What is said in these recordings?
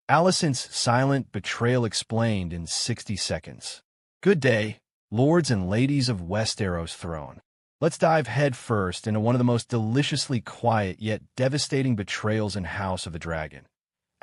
Alicent's silent betrayal explained in 60 seconds. Good day, lords and ladies of Westeros throne. Let's dive headfirst into one of the most deliciously quiet yet devastating betrayals in House of the Dragon.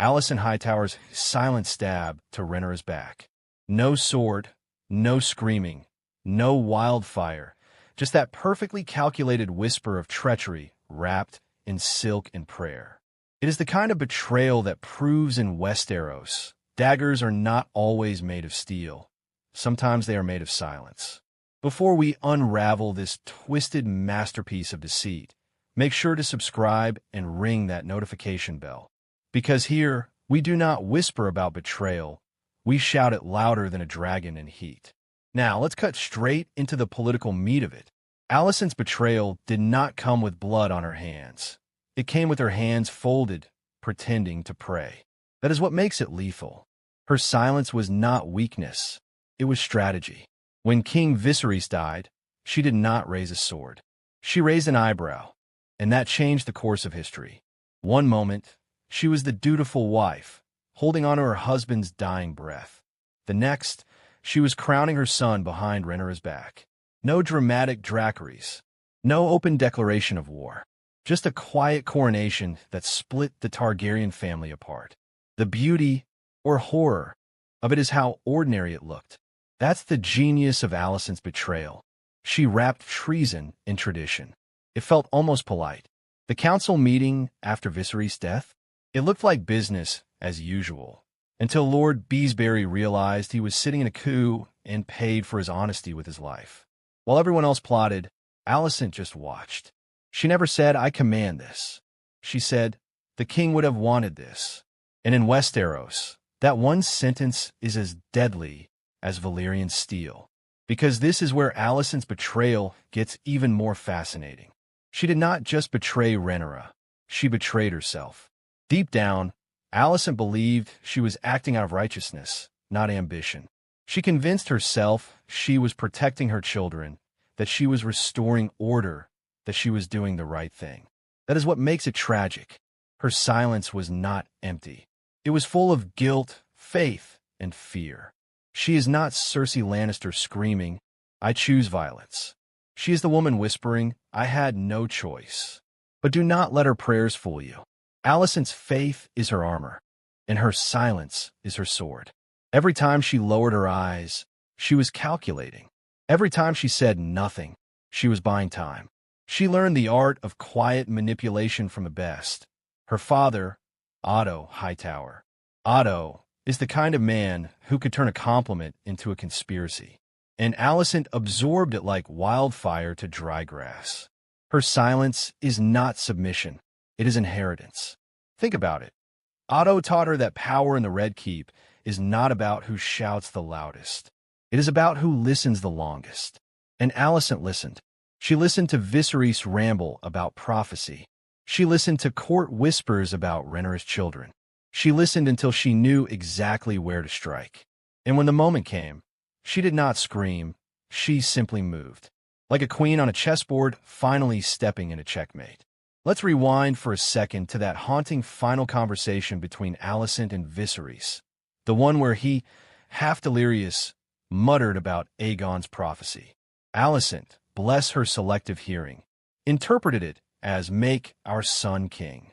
Alicent Hightower's silent stab to Rhaenyra's back. No sword, no screaming, no wildfire, just that perfectly calculated whisper of treachery wrapped in silk and prayer. It is the kind of betrayal that proves in Westeros, daggers are not always made of steel. Sometimes they are made of silence. Before we unravel this twisted masterpiece of deceit, make sure to subscribe and ring that notification bell. Because here, we do not whisper about betrayal, we shout it louder than a dragon in heat. Now, let's cut straight into the political meat of it. Alicent's betrayal did not come with blood on her hands. It came with her hands folded, pretending to pray. That is what makes it lethal. Her silence was not weakness. It was strategy. When King Viserys died, she did not raise a sword. She raised an eyebrow, and that changed the course of history. One moment, she was the dutiful wife, holding on to her husband's dying breath. The next, she was crowning her son behind Rhaenyra's back. No dramatic dracaries, no open declaration of war. Just a quiet coronation that split the Targaryen family apart. The beauty, or horror, of it is how ordinary it looked. That's the genius of Alicent's betrayal. She wrapped treason in tradition. It felt almost polite. The council meeting after Viserys' death? It looked like business as usual, until Lord Beesbury realized he was sitting in a coup and paid for his honesty with his life. While everyone else plotted, Alicent just watched. She never said, "I command this." She said, "The king would have wanted this." And in Westeros, that one sentence is as deadly as Valyrian steel. Because this is where Alicent's betrayal gets even more fascinating. She did not just betray Rhaenyra, she betrayed herself. Deep down, Alicent believed she was acting out of righteousness, not ambition. She convinced herself she was protecting her children, that she was restoring order, that she was doing the right thing. That is what makes it tragic. Her silence was not empty. It was full of guilt, faith, and fear. She is not Cersei Lannister screaming, "I choose violence." She is the woman whispering, "I had no choice." But do not let her prayers fool you. Alicent's faith is her armor, and her silence is her sword. Every time she lowered her eyes, she was calculating. Every time she said nothing, she was buying time. She learned the art of quiet manipulation from the best. Her father, Otto Hightower. Otto is the kind of man who could turn a compliment into a conspiracy. And Alicent absorbed it like wildfire to dry grass. Her silence is not submission. It is inheritance. Think about it. Otto taught her that power in the Red Keep is not about who shouts the loudest. It is about who listens the longest. And Alicent listened. She listened to Viserys ramble about prophecy. She listened to court whispers about Rhaenyra's children. She listened until she knew exactly where to strike. And when the moment came, she did not scream. She simply moved. Like a queen on a chessboard, finally stepping into checkmate. Let's rewind for a second to that haunting final conversation between Alicent and Viserys. The one where he, half delirious, muttered about Aegon's prophecy. Alicent, bless her selective hearing, interpreted it as "make our son king."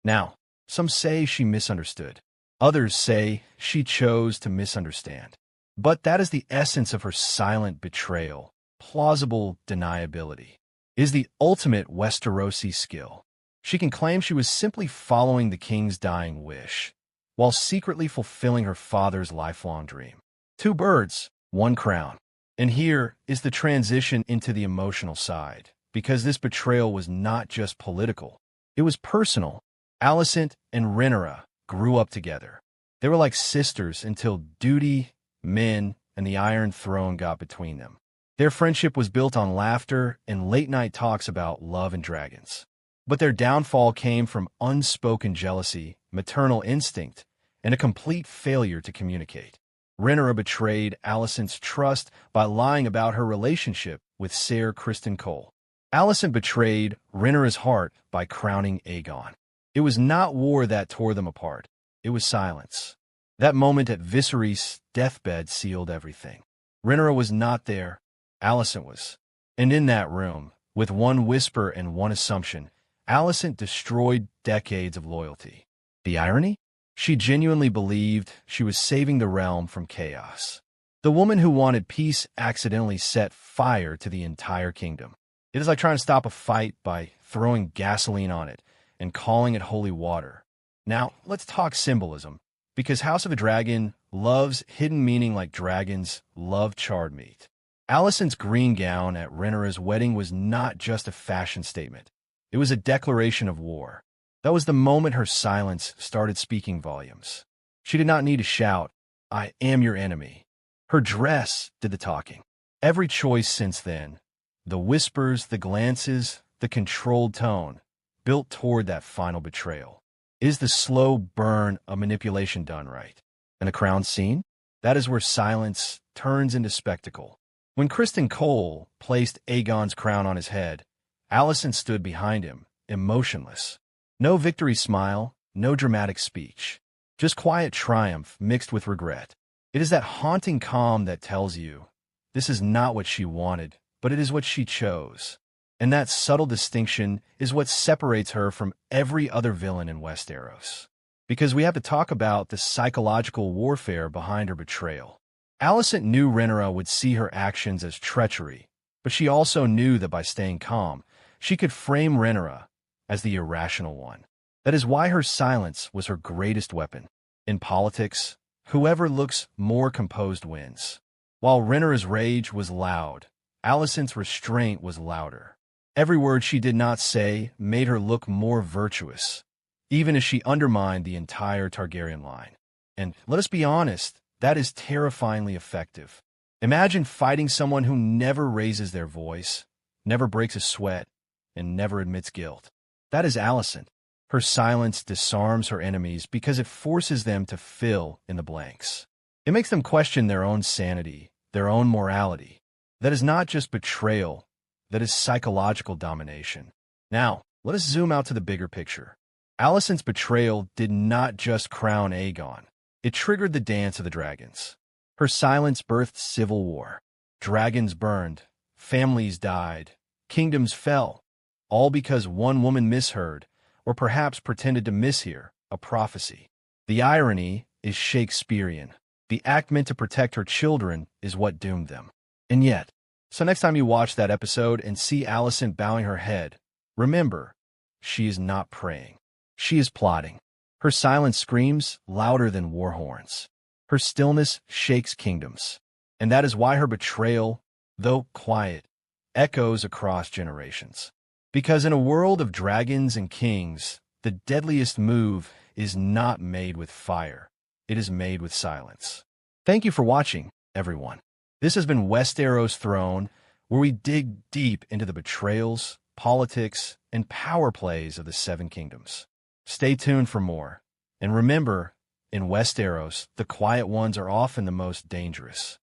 Now, some say she misunderstood. Others say she chose to misunderstand. But that is the essence of her silent betrayal. Plausible deniability is the ultimate Westerosi skill. She can claim she was simply following the king's dying wish, while secretly fulfilling her father's lifelong dream. Two birds, one crown. And here is the transition into the emotional side, because this betrayal was not just political. It was personal. Alicent and Rhaenyra grew up together. They were like sisters until duty, men, and the Iron Throne got between them. Their friendship was built on laughter and late-night talks about love and dragons. But their downfall came from unspoken jealousy, maternal instinct, and a complete failure to communicate. Rhaenyra betrayed Alicent's trust by lying about her relationship with Ser Criston Cole. Alicent betrayed Rhaenyra's heart by crowning Aegon. It was not war that tore them apart. It was silence. That moment at Viserys' deathbed sealed everything. Rhaenyra was not there. Alicent was. And in that room, with one whisper and one assumption, Alicent destroyed decades of loyalty. The irony? She genuinely believed she was saving the realm from chaos. The woman who wanted peace accidentally set fire to the entire kingdom. It is like trying to stop a fight by throwing gasoline on it and calling it holy water. Now, let's talk symbolism, because House of the Dragon loves hidden meaning like dragons love charred meat. Alicent's green gown at Rhaenyra's wedding was not just a fashion statement. It was a declaration of war. That was the moment her silence started speaking volumes. She did not need to shout, "I am your enemy." Her dress did the talking. Every choice since then, the whispers, the glances, the controlled tone, built toward that final betrayal. Is the slow burn of manipulation done right? And a crown scene? That is where silence turns into spectacle. When Criston Cole placed Aegon's crown on his head, Alicent stood behind him, emotionless. No victory smile, no dramatic speech. Just quiet triumph mixed with regret. It is that haunting calm that tells you, this is not what she wanted, but it is what she chose. And that subtle distinction is what separates her from every other villain in Westeros. Because we have to talk about the psychological warfare behind her betrayal. Alicent knew Rhaenyra would see her actions as treachery, but she also knew that by staying calm, she could frame Rhaenyra as the irrational one. That is why her silence was her greatest weapon. In politics, whoever looks more composed wins. While Rhaenyra's rage was loud, Alicent's restraint was louder. Every word she did not say made her look more virtuous, even as she undermined the entire Targaryen line. And let us be honest, that is terrifyingly effective. Imagine fighting someone who never raises their voice, never breaks a sweat, and never admits guilt. That is Alicent. Her silence disarms her enemies because it forces them to fill in the blanks. It makes them question their own sanity, their own morality. That is not just betrayal, that is psychological domination. Now, let us zoom out to the bigger picture. Alicent's betrayal did not just crown Aegon. It triggered the dance of the dragons. Her silence birthed civil war. Dragons burned, families died, kingdoms fell, all because one woman misheard, or perhaps pretended to mishear, a prophecy. The irony is Shakespearean. The act meant to protect her children is what doomed them. And yet, so next time you watch that episode and see Alicent bowing her head, remember, she is not praying. She is plotting. Her silence screams louder than war horns. Her stillness shakes kingdoms. And that is why her betrayal, though quiet, echoes across generations. Because in a world of dragons and kings, the deadliest move is not made with fire. It is made with silence. Thank you for watching, everyone. This has been Westeros Throne, where we dig deep into the betrayals, politics, and power plays of the Seven Kingdoms. Stay tuned for more. And remember, in Westeros, the quiet ones are often the most dangerous.